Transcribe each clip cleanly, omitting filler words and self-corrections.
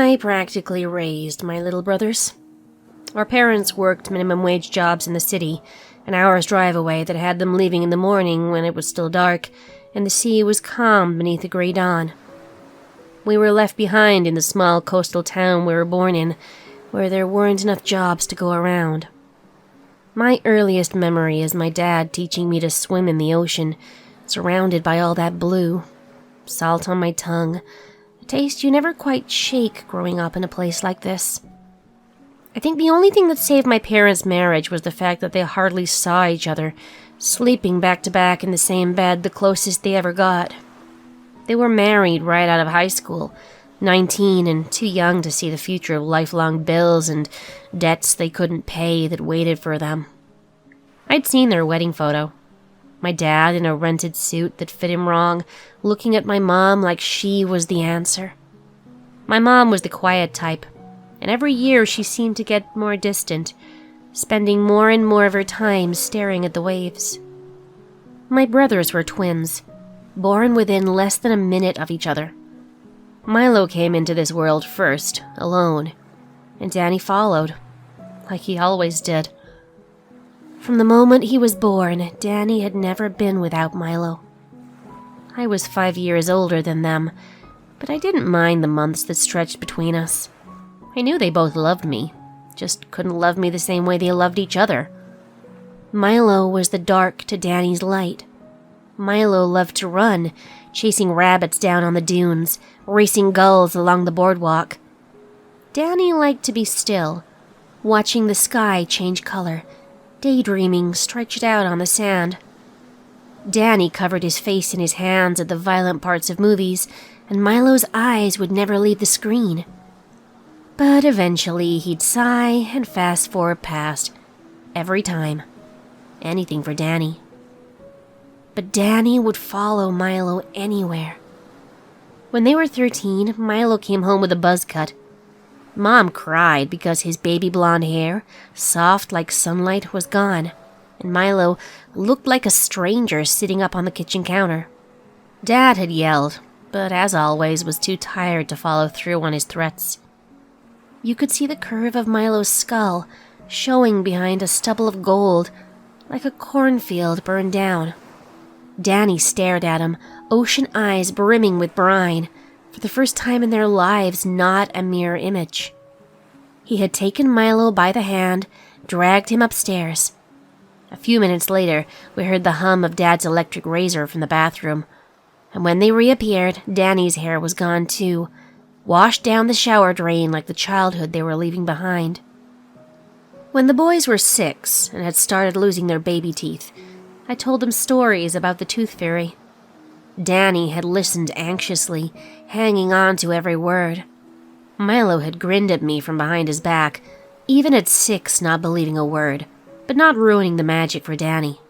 I practically raised my little brothers. Our parents worked minimum wage jobs in the city, an hour's drive away, that had them leaving in the morning when it was still dark, and the sea was calm beneath the grey dawn. We were left behind in the small coastal town we were born in, where there weren't enough jobs to go around. My earliest memory is my dad teaching me to swim in the ocean, surrounded by all that blue, salt on my tongue, a taste you never quite shake growing up in a place like this. I think the only thing that saved my parents' marriage was the fact that they hardly saw each other, sleeping back to back in the same bed, the closest they ever got. They were married right out of high school, 19 and too young to see the future of lifelong bills and debts they couldn't pay that waited for them. I'd seen their wedding photo. My dad in a rented suit that fit him wrong, looking at my mom like she was the answer. My mom was the quiet type, and every year she seemed to get more distant, spending more and more of her time staring at the waves. My brothers were twins, born within less than a minute of each other. Milo came into this world first, alone, and Danny followed, like he always did. From the moment he was born, Danny had never been without Milo. I was 5 years older than them, but I didn't mind the months that stretched between us. I knew they both loved me, just couldn't love me the same way they loved each other. Milo was the dark to Danny's light. Milo loved to run, chasing rabbits down on the dunes, racing gulls along the boardwalk. Danny liked to be still, watching the sky change color, daydreaming stretched out on the sand. Danny covered his face in his hands at the violent parts of movies, and Milo's eyes would never leave the screen. But eventually he'd sigh and fast forward past, every time. Anything for Danny. But Danny would follow Milo anywhere. When they were 13, Milo came home with a buzz cut. Mom cried because his baby blonde hair, soft like sunlight, was gone, and Milo looked like a stranger sitting up on the kitchen counter. Dad had yelled, but as always was too tired to follow through on his threats. You could see the curve of Milo's skull showing behind a stubble of gold, like a cornfield burned down. Danny stared at him, ocean eyes brimming with brine, for the first time in their lives not a mere image. He had taken Milo by the hand, dragged him upstairs. A few minutes later, we heard the hum of Dad's electric razor from the bathroom, and when they reappeared, Danny's hair was gone too, washed down the shower drain like the childhood they were leaving behind. When the boys were 6 and had started losing their baby teeth, I told them stories about the tooth fairy. Danny had listened anxiously, hanging on to every word. Milo had grinned at me from behind his back, even at 6 not believing a word, but not ruining the magic for Danny.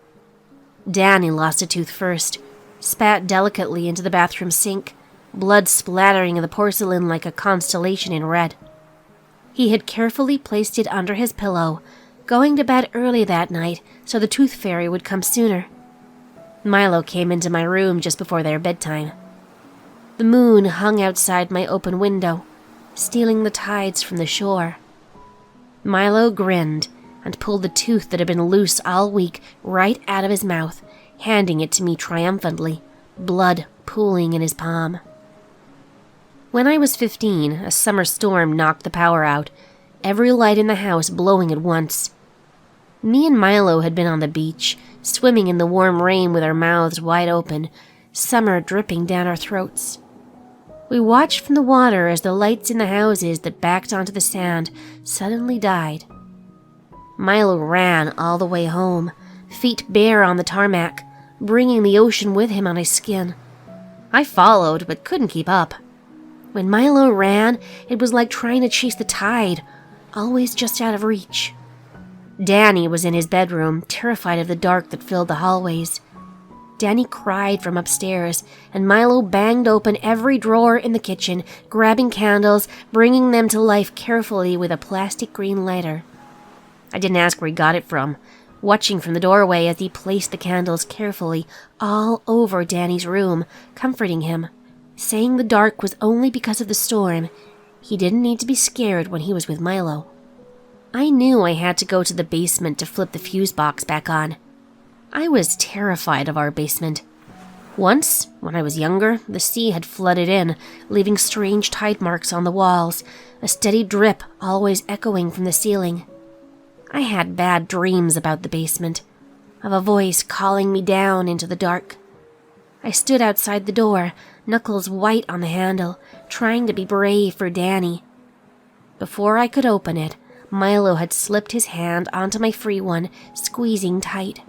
Danny lost a tooth first, spat delicately into the bathroom sink, blood splattering in the porcelain like a constellation in red. He had carefully placed it under his pillow, going to bed early that night so the tooth fairy would come sooner. Milo came into my room just before their bedtime. The moon hung outside my open window, stealing the tides from the shore. Milo grinned and pulled the tooth that had been loose all week right out of his mouth, handing it to me triumphantly, blood pooling in his palm. When I was 15, a summer storm knocked the power out, every light in the house blowing at once. Me and Milo had been on the beach, swimming in the warm rain with our mouths wide open, summer dripping down our throats. We watched from the water as the lights in the houses that backed onto the sand suddenly died. Milo ran all the way home, feet bare on the tarmac, bringing the ocean with him on his skin. I followed, but couldn't keep up. When Milo ran, it was like trying to chase the tide, always just out of reach. Danny was in his bedroom, terrified of the dark that filled the hallways. Danny cried from upstairs, and Milo banged open every drawer in the kitchen, grabbing candles, bringing them to life carefully with a plastic green lighter. I didn't ask where he got it from, watching from the doorway as he placed the candles carefully all over Danny's room, comforting him, saying the dark was only because of the storm, He didn't need to be scared when he was with Milo. I knew I had to go to the basement to flip the fuse box back on. I was terrified of our basement. Once, when I was younger, the sea had flooded in, leaving strange tide marks on the walls, a steady drip always echoing from the ceiling. I had bad dreams about the basement, of a voice calling me down into the dark. I stood outside the door, knuckles white on the handle, trying to be brave for Danny. Before I could open it, Milo had slipped his hand onto my free one, squeezing tight.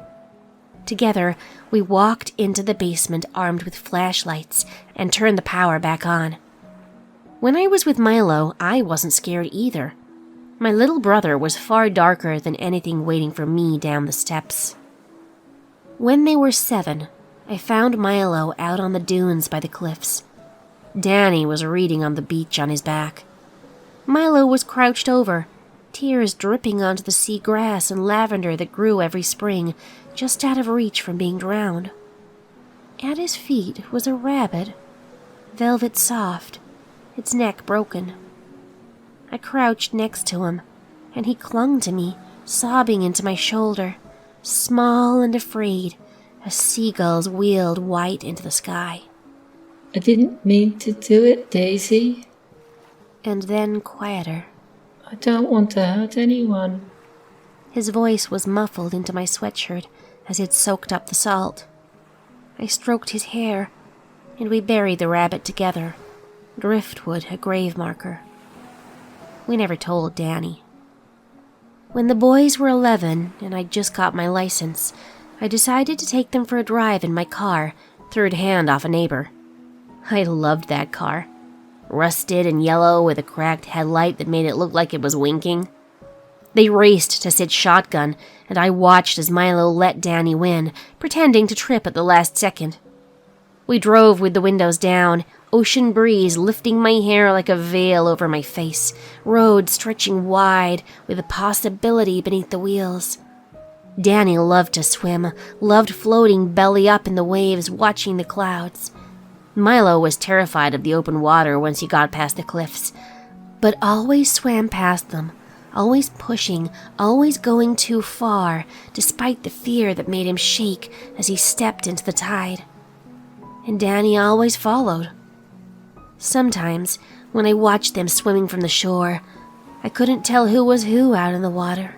Together, we walked into the basement armed with flashlights and turned the power back on. When I was with Milo, I wasn't scared either. My little brother was far darker than anything waiting for me down the steps. When they were 7, I found Milo out on the dunes by the cliffs. Danny was reading on the beach on his back. Milo was crouched over, tears dripping onto the sea grass and lavender that grew every spring, just out of reach from being drowned. At his feet was a rabbit, velvet soft, its neck broken. I crouched next to him, and he clung to me, sobbing into my shoulder, small and afraid, as seagulls wheeled white into the sky. I didn't mean to do it, Daisy. And then quieter. I don't want to hurt anyone. His voice was muffled into my sweatshirt as it soaked up the salt. I stroked his hair, and we buried the rabbit together, driftwood a grave marker. We never told Danny. When the boys were 11 and I'd just got my license, I decided to take them for a drive in my car, third hand off a neighbor. I loved that car. Rusted and yellow with a cracked headlight that made it look like it was winking. They raced to sit shotgun, and I watched as Milo let Danny win, pretending to trip at the last second. We drove with the windows down, ocean breeze lifting my hair like a veil over my face, road stretching wide with the possibility beneath the wheels. Danny loved to swim, loved floating belly up in the waves, watching the clouds. Milo was terrified of the open water once he got past the cliffs, but always swam past them, always pushing, always going too far, despite the fear that made him shake as he stepped into the tide. And Danny always followed. Sometimes, when I watched them swimming from the shore, I couldn't tell who was who out in the water.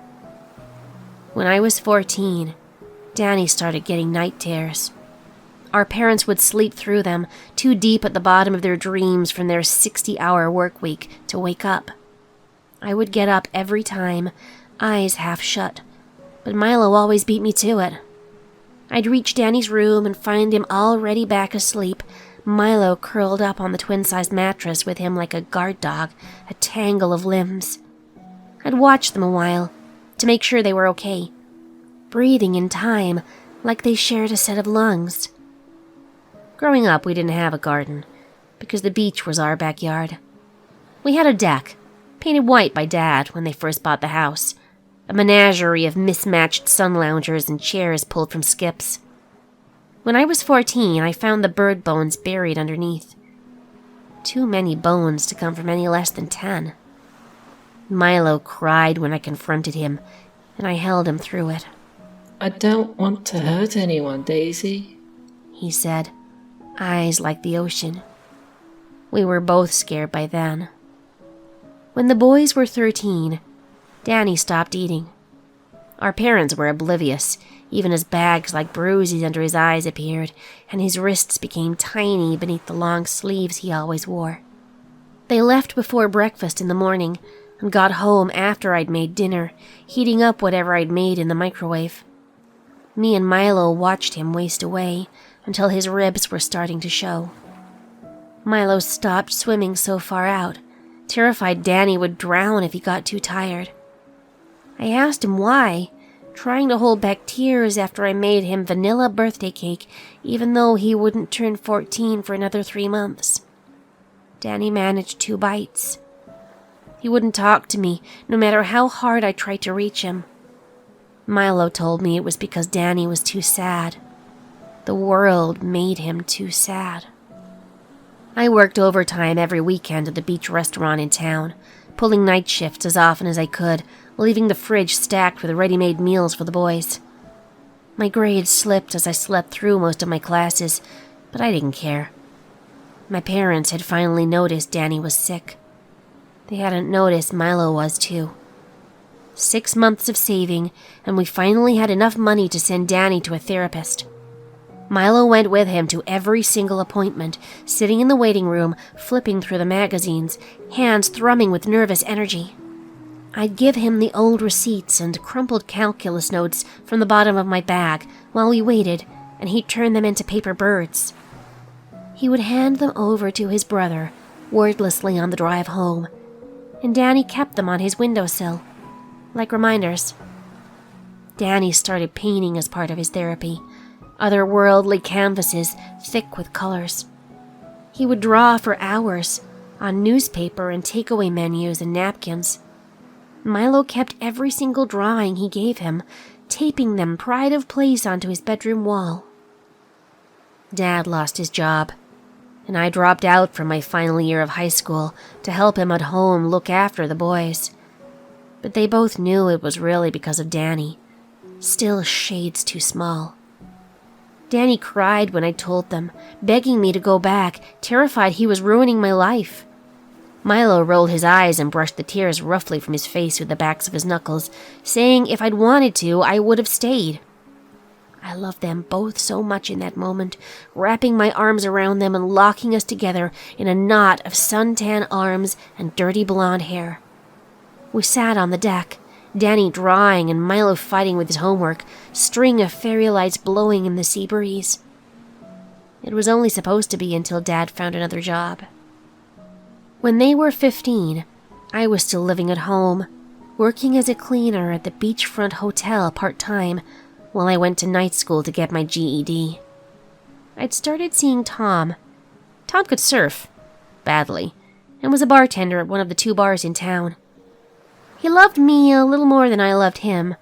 When I was 14, Danny started getting night terrors. Our parents would sleep through them, too deep at the bottom of their dreams from their 60-hour work week to wake up. I would get up every time, eyes half shut, but Milo always beat me to it. I'd reach Danny's room and find him already back asleep, Milo curled up on the twin-sized mattress with him like a guard dog, a tangle of limbs. I'd watch them a while, to make sure they were okay, breathing in time like they shared a set of lungs. Growing up, we didn't have a garden, because the beach was our backyard. We had a deck, painted white by Dad when they first bought the house, a menagerie of mismatched sun loungers and chairs pulled from skips. When I was 14, I found the bird bones buried underneath. Too many bones to come from any less than 10. Milo cried when I confronted him, and I held him through it. I don't want to hurt anyone, Daisy, he said, eyes like the ocean. We were both scared by then. When the boys were 13, Danny stopped eating. Our parents were oblivious, even as bags like bruises under his eyes appeared, and his wrists became tiny beneath the long sleeves he always wore. They left before breakfast in the morning, and got home after I'd made dinner, heating up whatever I'd made in the microwave. Me and Milo watched him waste away until his ribs were starting to show. Milo stopped swimming so far out, terrified Danny would drown if he got too tired. I asked him why, trying to hold back tears after I made him vanilla birthday cake, even though he wouldn't turn 14 for another 3 months. Danny managed 2 bites. He wouldn't talk to me, no matter how hard I tried to reach him. Milo told me it was because Danny was too sad. The world made him too sad. I worked overtime every weekend at the beach restaurant in town, pulling night shifts as often as I could, leaving the fridge stacked with ready-made meals for the boys. My grades slipped as I slept through most of my classes, but I didn't care. My parents had finally noticed Danny was sick. They hadn't noticed Milo was too. 6 months of saving, and we finally had enough money to send Danny to a therapist. Milo went with him to every single appointment, sitting in the waiting room, flipping through the magazines, hands thrumming with nervous energy. I'd give him the old receipts and crumpled calculus notes from the bottom of my bag while we waited, and he'd turn them into paper birds. He would hand them over to his brother, wordlessly on the drive home, and Danny kept them on his windowsill, like reminders. Danny started painting as part of his therapy, otherworldly canvases thick with colors. He would draw for hours on newspaper and takeaway menus and napkins. Milo kept every single drawing he gave him, taping them pride of place onto his bedroom wall. Dad lost his job, and I dropped out from my final year of high school to help him at home look after the boys. But they both knew it was really because of Danny, still shades too small. Danny cried when I told them, begging me to go back, terrified he was ruining my life. Milo rolled his eyes and brushed the tears roughly from his face with the backs of his knuckles, saying if I'd wanted to, I would have stayed. I loved them both so much in that moment, wrapping my arms around them and locking us together in a knot of suntan arms and dirty blonde hair. We sat on the deck, Danny drawing and Milo fighting with his homework, string of fairy lights blowing in the sea breeze. It was only supposed to be until Dad found another job. When they were 15, I was still living at home, working as a cleaner at the beachfront hotel part-time while I went to night school to get my GED. I'd started seeing Tom. Tom could surf, badly, and was a bartender at one of the 2 bars in town. He loved me a little more than I loved him,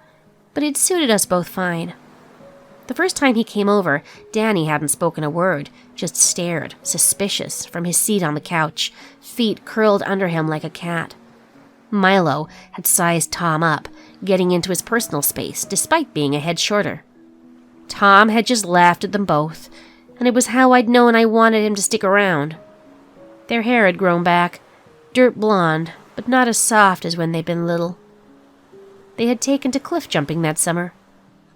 but it suited us both fine. The first time he came over, Danny hadn't spoken a word, just stared, suspicious, from his seat on the couch, feet curled under him like a cat. Milo had sized Tom up, getting into his personal space, despite being a head shorter. Tom had just laughed at them both, and it was how I'd known I wanted him to stick around. Their hair had grown back, dirt blonde, but not as soft as when they'd been little. They had taken to cliff jumping that summer.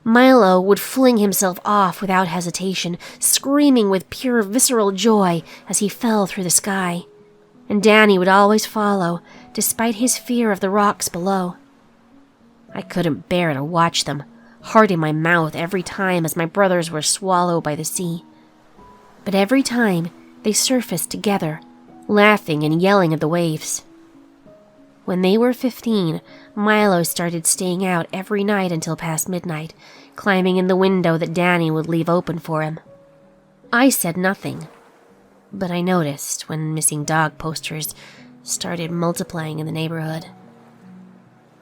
Milo would fling himself off without hesitation, screaming with pure visceral joy as he fell through the sky. And Danny would always follow, despite his fear of the rocks below. I couldn't bear to watch them, heart in my mouth every time as my brothers were swallowed by the sea. But every time they surfaced together, laughing and yelling at the waves. When they were 15, Milo started staying out every night until past midnight, climbing in the window that Danny would leave open for him. I said nothing, but I noticed when missing dog posters started multiplying in the neighborhood.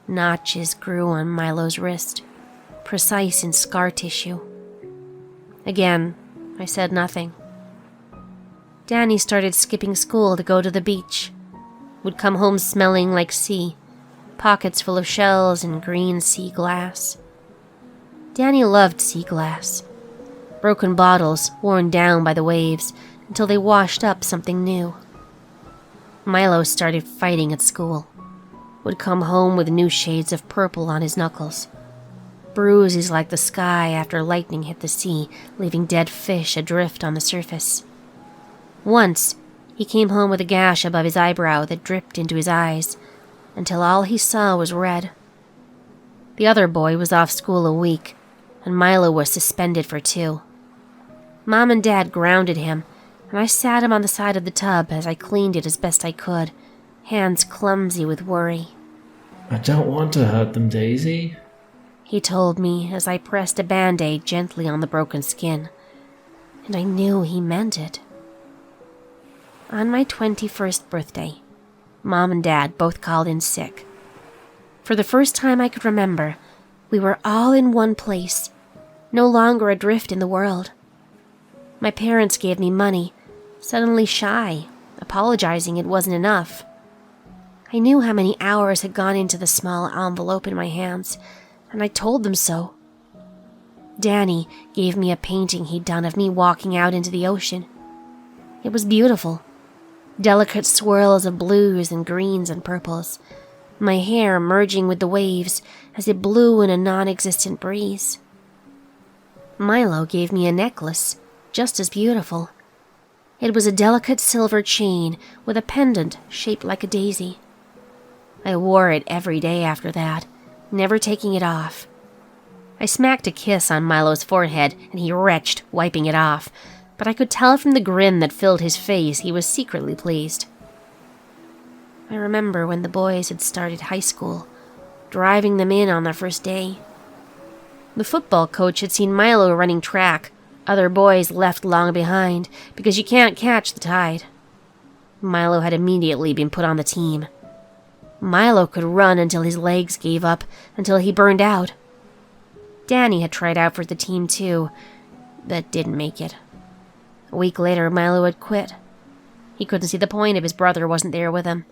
Notches grew on Milo's wrist, precise in scar tissue. Again, I said nothing. Danny started skipping school to go to the beach. Would come home smelling like sea, pockets full of shells and green sea glass. Danny loved sea glass. Broken bottles worn down by the waves until they washed up something new. Milo started fighting at school. Would come home with new shades of purple on his knuckles. Bruises like the sky after lightning hit the sea, leaving dead fish adrift on the surface. Once, he came home with a gash above his eyebrow that dripped into his eyes, until all he saw was red. The other boy was off school a week, and Milo was suspended for 2. Mom and Dad grounded him, and I sat him on the side of the tub as I cleaned it as best I could, hands clumsy with worry. I don't want to hurt them, Daisy, he told me as I pressed a Band-Aid gently on the broken skin, and I knew he meant it. On my 21st birthday, Mom and Dad both called in sick. For the first time I could remember, we were all in one place, no longer adrift in the world. My parents gave me money, suddenly shy, apologizing it wasn't enough. I knew how many hours had gone into the small envelope in my hands, and I told them so. Danny gave me a painting he'd done of me walking out into the ocean. It was beautiful. Delicate swirls of blues and greens and purples, my hair merging with the waves as it blew in a non-existent breeze. Milo gave me a necklace, just as beautiful. It was a delicate silver chain with a pendant shaped like a daisy. I wore it every day after that, never taking it off. I smacked a kiss on Milo's forehead, and he retched, wiping it off, but I could tell from the grin that filled his face he was secretly pleased. I remember when the boys had started high school, driving them in on their first day. The football coach had seen Milo running track, other boys left long behind because you can't catch the tide. Milo had immediately been put on the team. Milo could run until his legs gave up, until he burned out. Danny had tried out for the team too, but didn't make it. A week later, Milo had quit. He couldn't see the point if his brother wasn't there with him.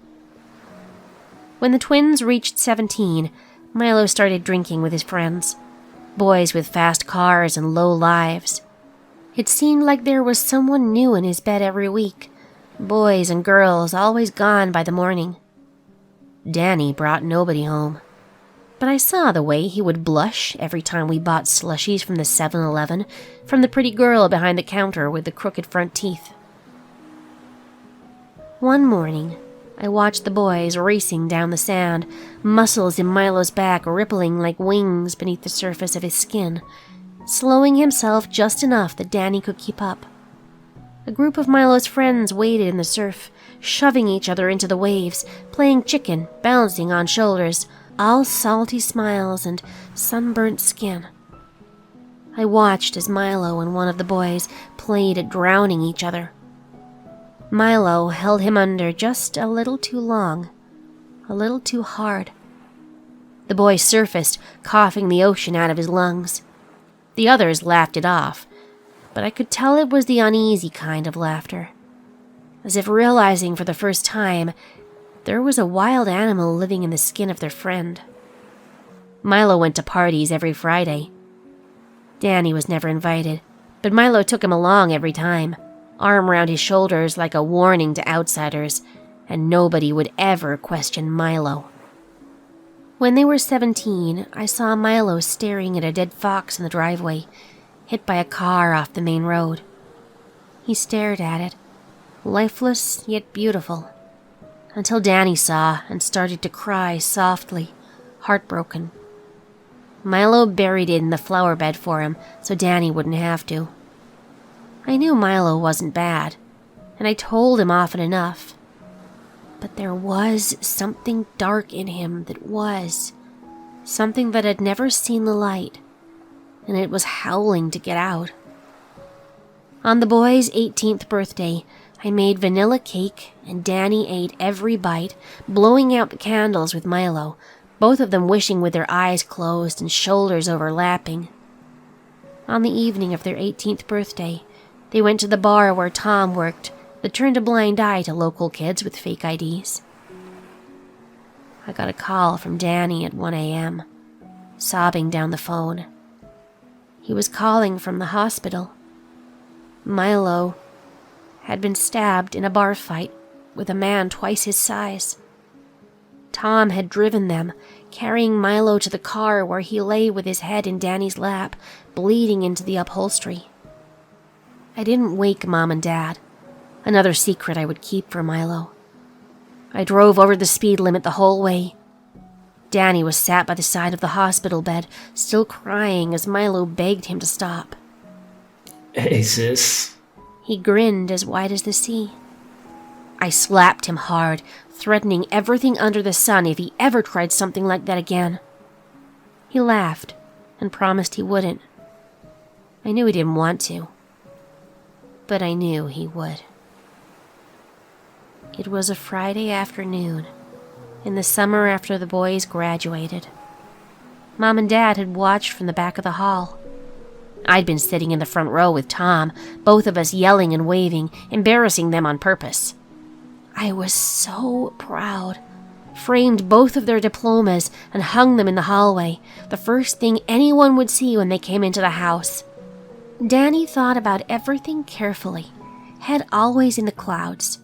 When the twins reached 17, Milo started drinking with his friends, boys with fast cars and low lives. It seemed like there was someone new in his bed every week, boys and girls always gone by the morning. Danny brought nobody home, but I saw the way he would blush every time we bought slushies from the 7-Eleven from the pretty girl behind the counter with the crooked front teeth. One morning, I watched the boys racing down the sand, muscles in Milo's back rippling like wings beneath the surface of his skin, slowing himself just enough that Danny could keep up. A group of Milo's friends waded in the surf, shoving each other into the waves, playing chicken, bouncing on shoulders, all salty smiles and sunburnt skin. I watched as Milo and one of the boys played at drowning each other. Milo held him under just a little too long, a little too hard. The boy surfaced, coughing the ocean out of his lungs. The others laughed it off, but I could tell it was the uneasy kind of laughter, as if realizing for the first time there was a wild animal living in the skin of their friend. Milo went to parties every Friday. Danny was never invited, but Milo took him along every time, arm around his shoulders like a warning to outsiders, and nobody would ever question Milo. When they were 17, I saw Milo staring at a dead fox in the driveway, hit by a car off the main road. He stared at it, lifeless yet beautiful, until Danny saw and started to cry softly, heartbroken. Milo buried it in the flower bed for him so Danny wouldn't have to. I knew Milo wasn't bad, and I told him often enough. But there was something dark in him that was, something that had never seen the light, and it was howling to get out. On the boy's 18th birthday, I made vanilla cake, and Danny ate every bite, blowing out the candles with Milo, both of them wishing with their eyes closed and shoulders overlapping. On the evening of their 18th birthday, they went to the bar where Tom worked that turned a blind eye to local kids with fake IDs. I got a call from Danny at 1 a.m., sobbing down the phone. He was calling from the hospital. Milo had been stabbed in a bar fight with a man twice his size. Tom had driven them, carrying Milo to the car where he lay with his head in Danny's lap, bleeding into the upholstery. I didn't wake Mom and Dad, another secret I would keep from Milo. I drove over the speed limit the whole way. Danny was sat by the side of the hospital bed, still crying as Milo begged him to stop. Hey, sis. He grinned as wide as the sea. I slapped him hard, threatening everything under the sun if he ever tried something like that again. He laughed and promised he wouldn't. I knew he didn't want to, but I knew he would. It was a Friday afternoon, in the summer after the boys graduated. Mom and Dad had watched from the back of the hall. I'd been sitting in the front row with Tom, both of us yelling and waving, embarrassing them on purpose. I was so proud. Framed both of their diplomas and hung them in the hallway, the first thing anyone would see when they came into the house. Danny thought about everything carefully, head always in the clouds.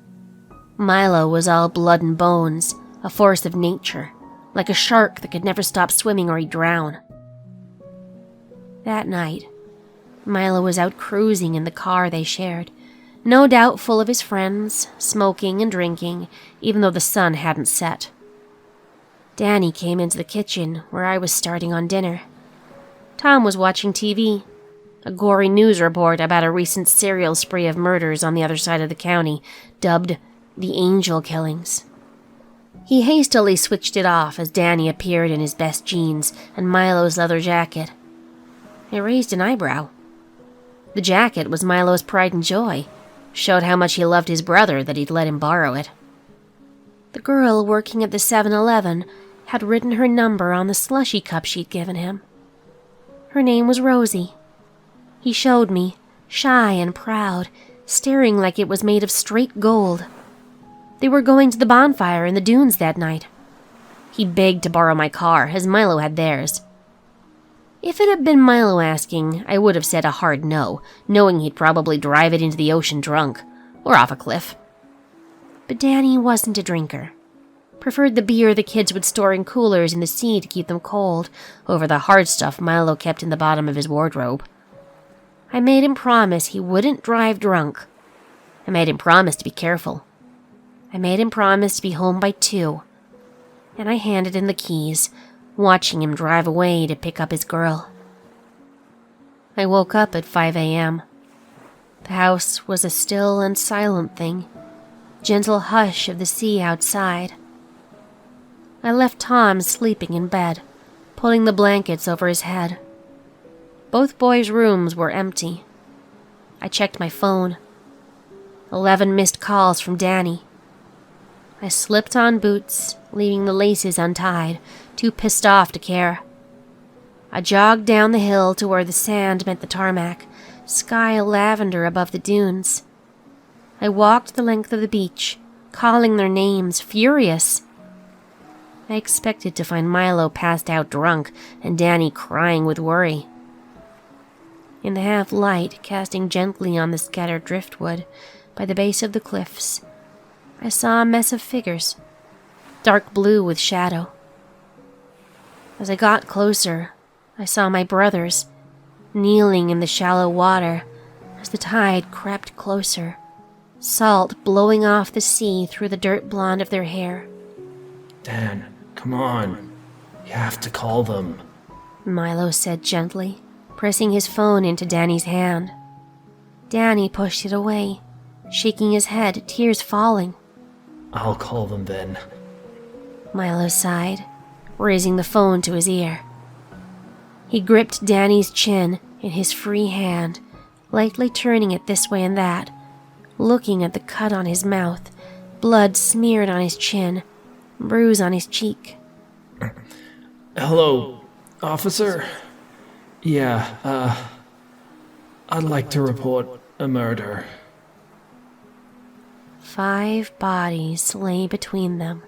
Milo was all blood and bones, a force of nature, like a shark that could never stop swimming or he'd drown. That night, Milo was out cruising in the car they shared, no doubt full of his friends, smoking and drinking, even though the sun hadn't set. Danny came into the kitchen where I was starting on dinner. Tom was watching TV, a gory news report about a recent serial spree of murders on the other side of the county, dubbed the Angel Killings. He hastily switched it off as Danny appeared in his best jeans and Milo's leather jacket. I raised an eyebrow. The jacket was Milo's pride and joy, showed how much he loved his brother that he'd let him borrow it. The girl working at the 7-Eleven had written her number on the slushy cup she'd given him. Her name was Rosie. He showed me, shy and proud, staring like it was made of straight gold. They were going to the bonfire in the dunes that night. He begged to borrow my car, as Milo had theirs. If it had been Milo asking, I would have said a hard no, knowing he'd probably drive it into the ocean drunk, or off a cliff. But Danny wasn't a drinker. Preferred the beer the kids would store in coolers in the sea to keep them cold, over the hard stuff Milo kept in the bottom of his wardrobe. I made him promise he wouldn't drive drunk. I made him promise to be careful. I made him promise to be home by 2. And I handed him the keys, watching him drive away to pick up his girl. I woke up at 5 a.m. The house was a still and silent thing, gentle hush of the sea outside. I left Tom sleeping in bed, pulling the blankets over his head. Both boys' rooms were empty. I checked my phone. 11 missed calls from Danny. I slipped on boots, leaving the laces untied, too pissed off to care. I jogged down the hill to where the sand met the tarmac, sky lavender above the dunes. I walked the length of the beach, calling their names, furious. I expected to find Milo passed out drunk and Danny crying with worry. In the half-light casting gently on the scattered driftwood by the base of the cliffs, I saw a mess of figures, dark blue with shadow. As I got closer, I saw my brothers, kneeling in the shallow water as the tide crept closer, salt blowing off the sea through the dirt blonde of their hair. Dan, come on. You have to call them. Milo said gently, pressing his phone into Danny's hand. Danny pushed it away, shaking his head, tears falling. I'll call them then. Milo sighed, raising the phone to his ear. He gripped Danny's chin in his free hand, lightly turning it this way and that, looking at the cut on his mouth, blood smeared on his chin, bruise on his cheek. Hello, officer? Yeah, I'd like to report a murder. 5 bodies lay between them,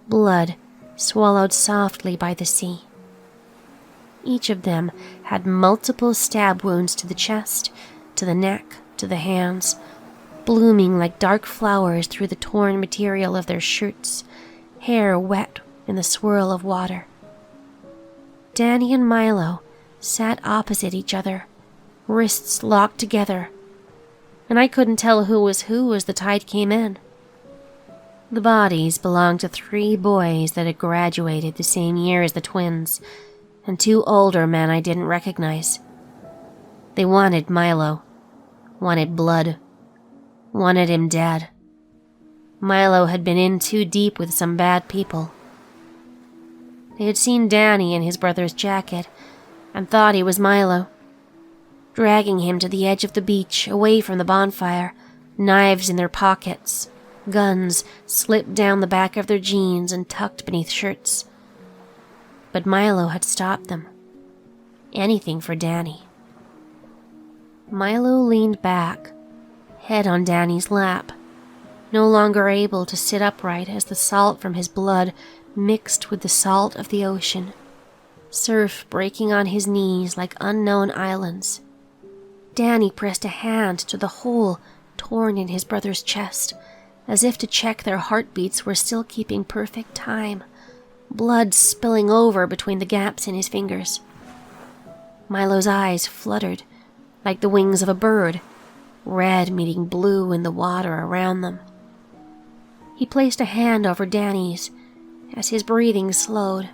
blood swallowed softly by the sea. Each of them had multiple stab wounds to the chest, to the neck, to the hands, blooming like dark flowers through the torn material of their shirts, hair wet in the swirl of water. Danny and Milo sat opposite each other, wrists locked together, and I couldn't tell who was who as the tide came in. The bodies belonged to 3 boys that had graduated the same year as the twins, and 2 older men I didn't recognize. They wanted Milo, wanted blood, wanted him dead. Milo had been in too deep with some bad people. They had seen Danny in his brother's jacket and thought he was Milo, dragging him to the edge of the beach, away from the bonfire, knives in their pockets, guns slipped down the back of their jeans and tucked beneath shirts. But Milo had stopped them. Anything for Danny. Milo leaned back, head on Danny's lap, no longer able to sit upright as the salt from his blood mixed with the salt of the ocean, surf breaking on his knees like unknown islands. Danny pressed a hand to the hole torn in his brother's chest, as if to check their heartbeats were still keeping perfect time, blood spilling over between the gaps in his fingers. Milo's eyes fluttered like the wings of a bird, red meeting blue in the water around them. He placed a hand over Danny's as his breathing slowed.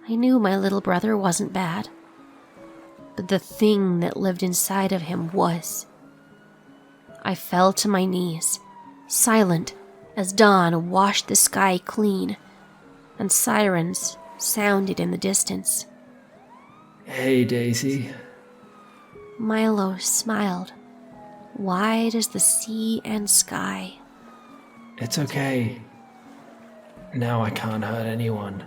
I knew my little brother wasn't bad, but the thing that lived inside of him was. I fell to my knees, silent as dawn washed the sky clean, and sirens sounded in the distance. Hey, Daisy. Milo smiled, wide as the sea and sky. It's okay. Now I can't hurt anyone.